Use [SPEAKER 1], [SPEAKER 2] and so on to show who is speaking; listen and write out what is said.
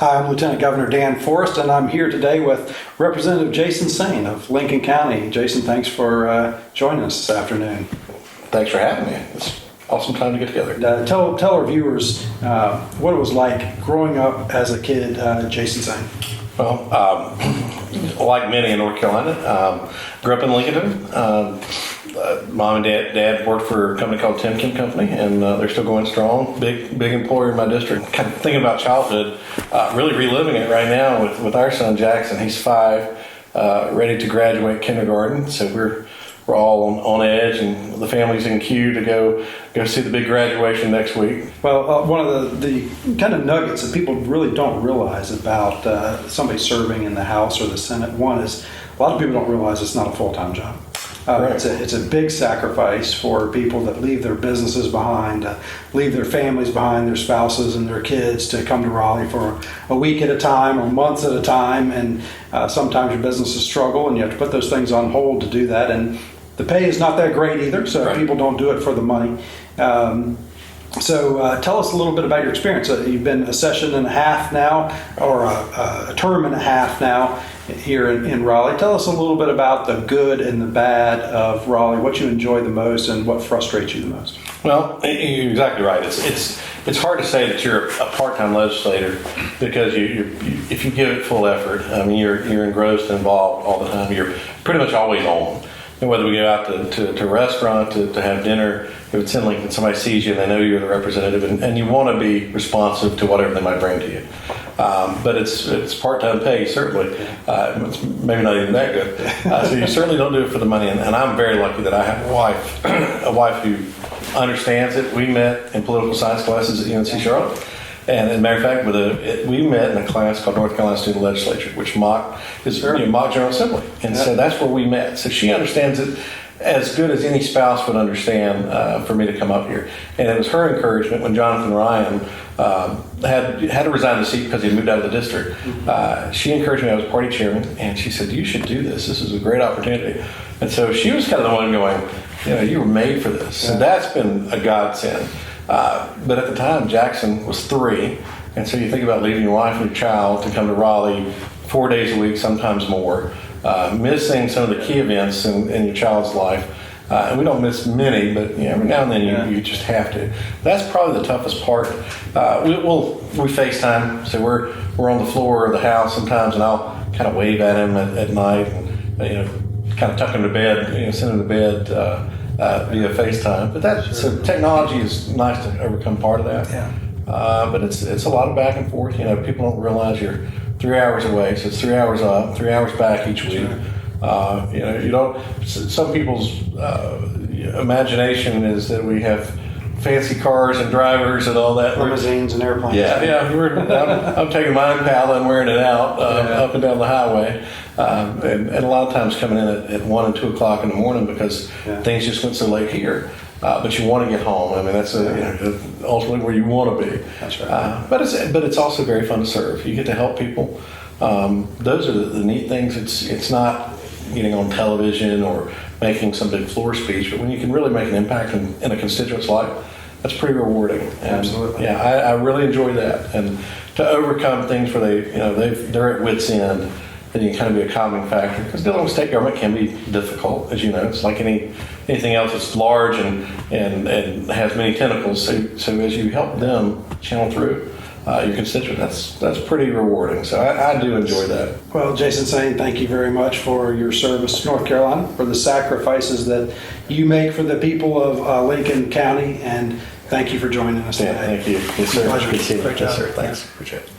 [SPEAKER 1] Hi, I'm Lieutenant Governor Dan Forrest, and I'm here today with Representative Jason Saine of Lincoln County. Jason, thanks for joining us this afternoon.
[SPEAKER 2] Thanks for having me. It's awesome time to get together.
[SPEAKER 1] Tell our viewers what it was like growing up as a kid, Jason Saine.
[SPEAKER 2] Well, like many in North Carolina, grew up in Lincoln. Mom and dad worked for a company called Timken Company, and they're still going strong. Big employer in my district. Kind of thinking about childhood, really reliving it right now with our son Jackson. He's 5, ready to graduate kindergarten. So we're all on edge, and the family's in queue to go see the big graduation next week.
[SPEAKER 1] Well, one of the kind of nuggets that people really don't realize about somebody serving in the House or the Senate, one is a lot of people don't realize it's not a full-time job. It's a big sacrifice for people that leave their businesses behind, leave their families behind, their spouses and their kids to come to Raleigh for a week at a time or months at a time. And sometimes your businesses struggle and you have to put those things on hold to do that. And the pay is not that great either, so
[SPEAKER 2] right.
[SPEAKER 1] People don't do it for the money. So tell us a little bit about your experience. You've been a session and a half now, or a term and a half now here in Raleigh. Tell us a little bit about the good and the bad of Raleigh, what you enjoy the most and what frustrates you the most.
[SPEAKER 2] Well, you're exactly right. It's hard to say that you're a part-time legislator because if you give it full effort, I mean, you're engrossed and involved all the time. You're pretty much always on. And whether we go out to a restaurant, to have dinner, if it's in Lincoln, somebody sees you and they know you're the representative, and you want to be responsive to whatever they might bring to you. But it's part-time pay, certainly. It's maybe not even that good. So you certainly don't do it for the money. And I'm very lucky that I have a wife who understands it. We met in political science classes at UNC Charlotte. And as a matter of fact, we met in a class called North Carolina Student Legislature, which mock General Assembly. And so that's where we met. So she understands it as good as any spouse would understand for me to come up here. And it was her encouragement when Jonathan Ryan had to resign the seat because he moved out of the district. She encouraged me. I was party chairman, and she said, "You should do this. This is a great opportunity." And so she was kind of the one going, "You were made for this." Yeah. And that's been a godsend. But at the time, Jackson was 3, and so you think about leaving your wife and your child to come to Raleigh 4 days a week, sometimes more, missing some of the key events in your child's life. And we don't miss many, but every now and then you just have to. That's probably the toughest part. We FaceTime, so we're on the floor of the house sometimes, and I'll kind of wave at him at night, and kind of tuck him to bed, send him to bed. Via FaceTime, but so technology is nice to overcome part of that.
[SPEAKER 1] Yeah.
[SPEAKER 2] But it's a lot of back and forth. People don't realize you're 3 hours away, so it's 3 hours up, 3 hours back each week. You don't. Some people's imagination is that we have fancy cars and drivers and all that.
[SPEAKER 1] Limousines and airplanes.
[SPEAKER 2] Yeah. I'm taking my Impala and wearing it out up and down the highway, and a lot of times coming in at 1 and 2 o'clock in the morning because things just went so late here. But you want to get home. I mean, that's ultimately where you want to be.
[SPEAKER 1] That's right.
[SPEAKER 2] But it's also very fun to serve. You get to help people. Those are the neat things. It's not getting on television or making some big floor speech, but when you can really make an impact in a constituent's life, that's pretty rewarding. And
[SPEAKER 1] absolutely.
[SPEAKER 2] Yeah, I really enjoy that. And to overcome things where they're at wit's end, then you can kind of be a calming factor. Because dealing with state government can be difficult, as you know. It's like anything else that's large and has many tentacles. So as you help them channel through your constituent, that's pretty rewarding. So I do enjoy that.
[SPEAKER 1] Well, Jason Saine, thank you very much for your service to North Carolina, for the sacrifices that you make for the people of Lincoln County, and thank you for joining us today.
[SPEAKER 2] Yeah, thank you. Yes, sir.
[SPEAKER 1] Pleasure.
[SPEAKER 2] Good to see you.
[SPEAKER 1] Great
[SPEAKER 2] Yes,
[SPEAKER 1] job.
[SPEAKER 2] sir. Thanks. Appreciate it.